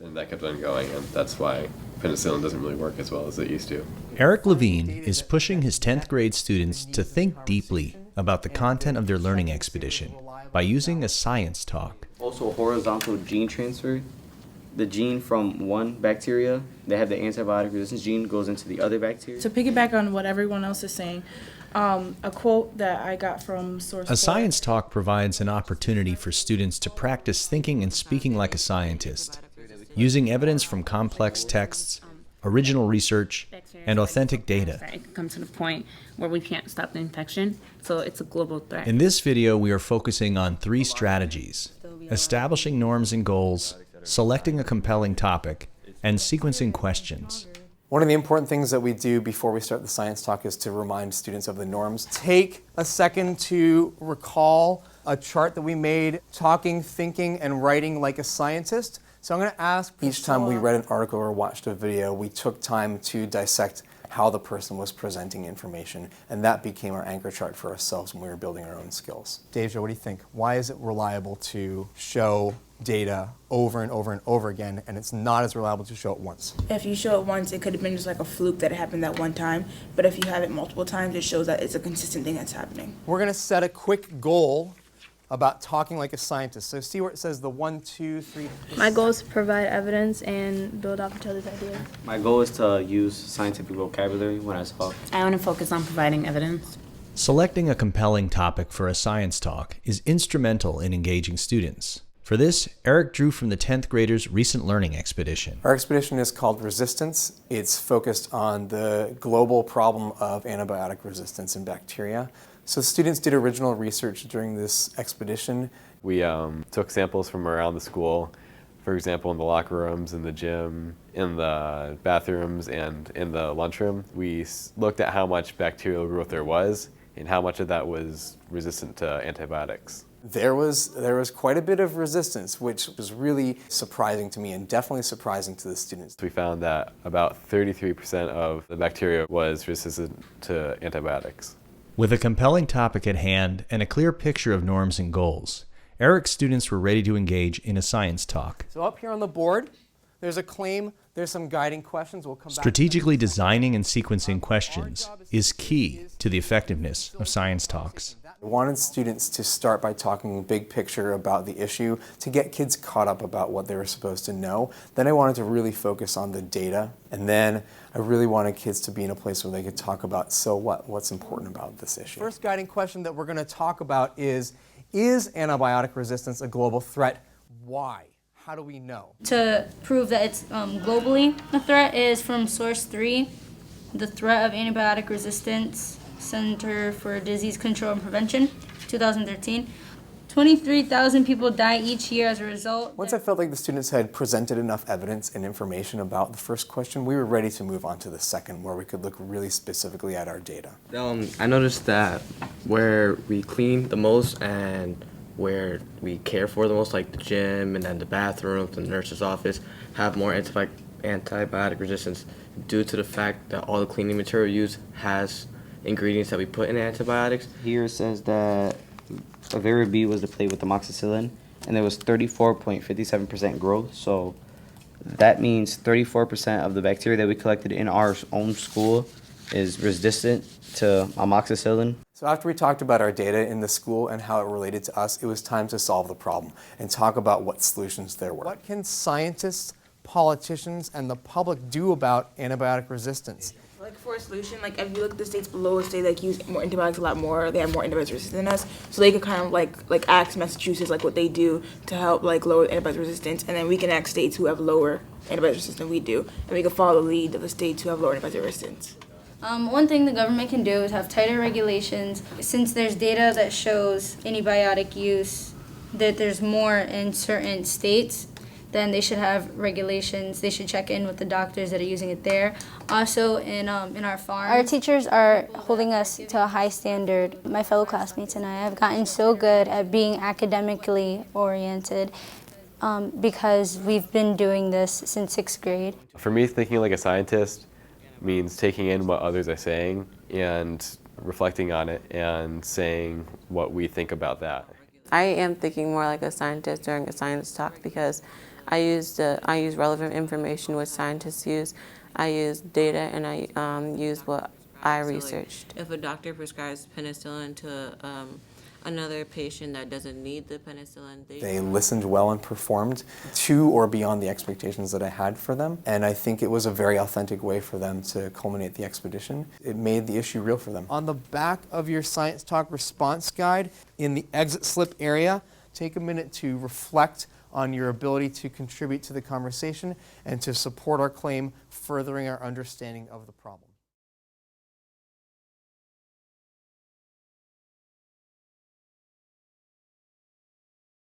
And that kept on going, and that's why penicillin doesn't really work as well as it used to. Eric Levine is pushing his 10th grade students to think deeply about the content of their learning expedition by using a science talk. Also horizontal gene transfer. The gene from one bacteria, they have the antibiotic resistance gene, goes into the other bacteria. To piggyback on what everyone else is saying, a quote that I got from Source. A science talk provides an opportunity for students to practice thinking and speaking like a scientist, using evidence from complex texts, original research, and authentic data. It could come to the point where we can't stop the infection, so it's a global threat. In this video, we are focusing on 3 strategies: establishing norms and goals, selecting a compelling topic, and sequencing questions. One of the important things that we do before we start the science talk is to remind students of the norms. Take a second to recall a chart that we made, talking, thinking, and writing like a scientist. So I'm going to ask, each time we read an article or watched a video, we took time to dissect how the person was presenting information, and that became our anchor chart for ourselves when we were building our own skills. Deja, what do you think? Why is it reliable to show data over and over and over again, and it's not as reliable to show it once? If you show it once, it could have been just like a fluke that happened that one time. But if you have it multiple times, it shows that it's a consistent thing that's happening. We're going to set a quick goal about talking like a scientist. So see where it says the 1, 2, 3. My goal is to provide evidence and build off each other's ideas. My goal is to use scientific vocabulary when I talk. I want to focus on providing evidence. Selecting a compelling topic for a science talk is instrumental in engaging students. For this, Eric drew from the 10th graders' recent learning expedition. Our expedition is called Resistance. It's focused on the global problem of antibiotic resistance in bacteria. So students did original research during this expedition. We took samples from around the school, for example, in the locker rooms, in the gym, in the bathrooms, and in the lunchroom. We looked at how much bacterial growth there was and how much of that was resistant to antibiotics. There was quite a bit of resistance, which was really surprising to me and definitely surprising to the students. We found that about 33% of the bacteria was resistant to antibiotics. With a compelling topic at hand and a clear picture of norms and goals, Eric's students were ready to engage in a science talk. So up here on the board, there's a claim, there's some guiding questions. We'll come back. Strategically designing and sequencing questions is key to the effectiveness of science talks. I wanted students to start by talking big picture about the issue to get kids caught up about what they were supposed to know. Then I wanted to really focus on the data, and then I really wanted kids to be in a place where they could talk about, so what's important about this issue. First guiding question that we're going to talk about is antibiotic resistance a global threat? Why? How do we know? To prove that it's globally a threat is from Source 3, The Threat of Antibiotic Resistance, Center for Disease Control and Prevention, 2013. 23,000 people die each year as a result. Once I felt like the students had presented enough evidence and information about the first question, we were ready to move on to the second, where we could look really specifically at our data. I noticed that where we clean the most and where we care for the most, like the gym and then the bathrooms and the nurse's office, have more antibiotic resistance due to the fact that all the cleaning material used has ingredients that we put in antibiotics. Here it says that Avera B was the plate with amoxicillin, and there was 34.57% growth. So that means 34% of the bacteria that we collected in our own school is resistant to amoxicillin. So after we talked about our data in the school and how it related to us, it was time to solve the problem and talk about what solutions there were. What can scientists, politicians, and the public do about antibiotic resistance? Like for a solution, like if you look at the states below, us, they like use more antibiotics a lot more. They have more antibiotic resistance than us, so they could kind of like ask Massachusetts like what they do to help like lower antibiotic resistance, and then we can ask states who have lower antibiotic resistance than we do, and we can follow the lead of the states who have lower antibiotic resistance. One thing the government can do is have tighter regulations. Since there's data that shows antibiotic use, that there's more in certain states, then they should have regulations. They should check in with the doctors that are using it there. Also, in our farm, our teachers are holding us to a high standard. My fellow classmates and I have gotten so good at being academically oriented because we've been doing this since 6th grade. For me, thinking like a scientist means taking in what others are saying and reflecting on it and saying what we think about that. I am thinking more like a scientist during a science talk because I use relevant information which scientists use. I use data, and I use what I researched. If a doctor prescribes penicillin to another patient that doesn't need the penicillin, they listened well and performed to or beyond the expectations that I had for them. And I think it was a very authentic way for them to culminate the expedition. It made the issue real for them. On the back of your Science Talk response guide, in the exit slip area, take a minute to reflect on your ability to contribute to the conversation and to support our claim, furthering our understanding of the problem.